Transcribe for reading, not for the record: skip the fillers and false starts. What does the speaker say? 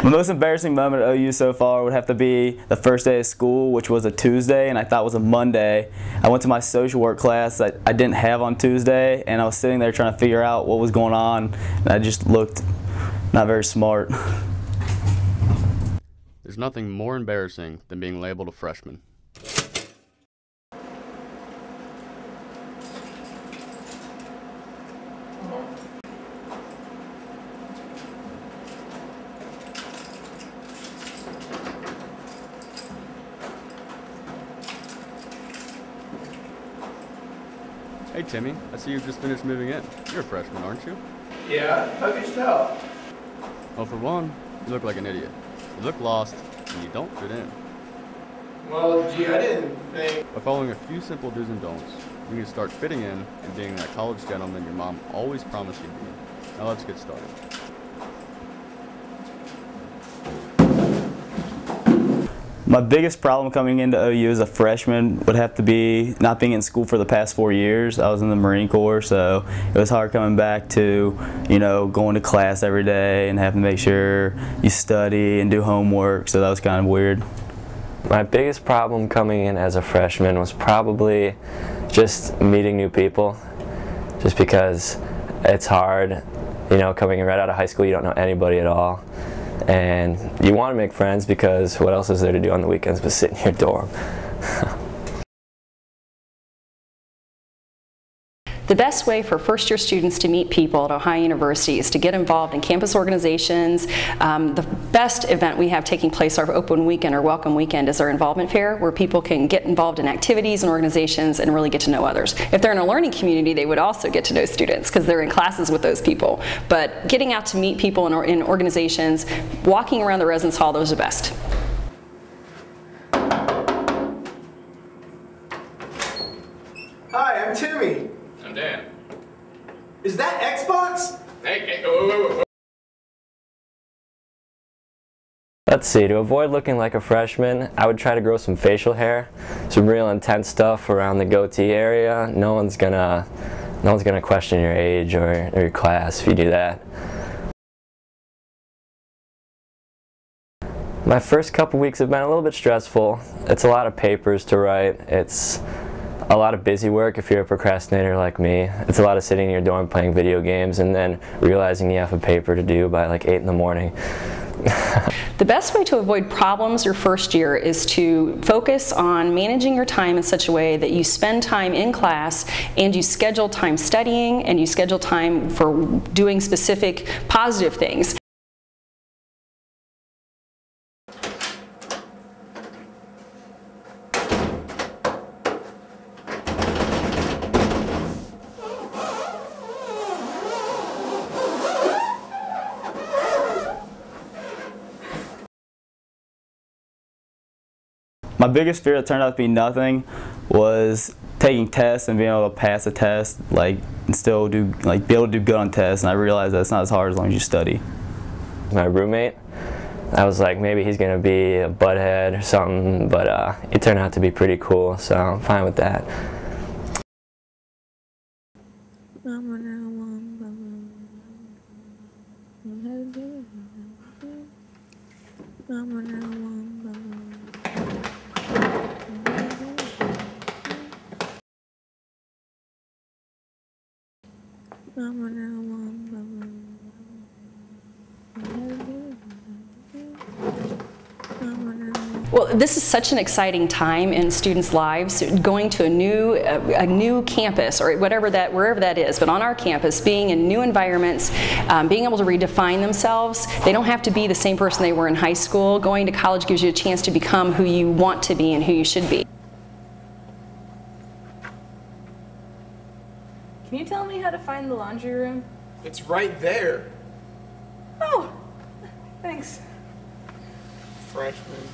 My most embarrassing moment at OU so far would have to be the first day of school, which was a Tuesday, and I thought it was a Monday. I went to my social work class that I didn't have on Tuesday, and I was sitting there trying to figure out what was going on, and I just looked not very smart. There's nothing more embarrassing than being labeled a freshman. Hey Timmy, I see you just finished moving in. You're a freshman, aren't you? Yeah, how could you tell? Well, for one, you look like an idiot. You look lost, and you don't fit in. Well, gee, I didn't think... By following a few simple do's and don'ts, you can start fitting in and being that college gentleman your mom always promised you'd be. Now let's get started. My biggest problem coming into OU as a freshman would have to be not being in school for the past 4 years. I was in the Marine Corps, so it was hard coming back to, going to class every day and having to make sure you study and do homework, so that was kind of weird. My biggest problem coming in as a freshman was probably just meeting new people, just because it's hard, coming in right out of high school, you don't know anybody at all. And you want to make friends because what else is there to do on the weekends but sit in your dorm? The best way for first-year students to meet people at Ohio University is to get involved in campus organizations. The best event we have taking place, our open weekend or welcome weekend, is our involvement fair, where people can get involved in activities and organizations and really get to know others. If they're in a learning community, they would also get to know students because they're in classes with those people. But getting out to meet people in organizations, walking around the residence hall, those are best. Hi, I'm Timmy. I'm Dan. Is that Xbox? Hey, whoa. Let's see, to avoid looking like a freshman, I would try to grow some facial hair, some real intense stuff around the goatee area. No one's gonna question your age or your class if you do that. My first couple weeks have been a little bit stressful. It's a lot of papers to write. It's a lot of busy work if you're a procrastinator like me. It's a lot of sitting in your dorm playing video games and then realizing you have a paper to do by like 8 in the morning. The best way to avoid problems your first year is to focus on managing your time in such a way that you spend time in class and you schedule time studying and you schedule time for doing specific positive things. My biggest fear that turned out to be nothing was taking tests and being able to pass a test, and still be able to do good on tests. And I realized that it's not as hard as long as you study. My roommate, I was like, maybe he's gonna be a butthead or something, but it turned out to be pretty cool, so I'm fine with that. Well, this is such an exciting time in students' lives, going to a new campus or wherever that is, but on our campus, being in new environments, being able to redefine themselves. They don't have to be the same person they were in high school. Going to college gives you a chance to become who you want to be and who you should be. Can you tell me how to find the laundry room? It's right there. Oh, thanks. Freshman.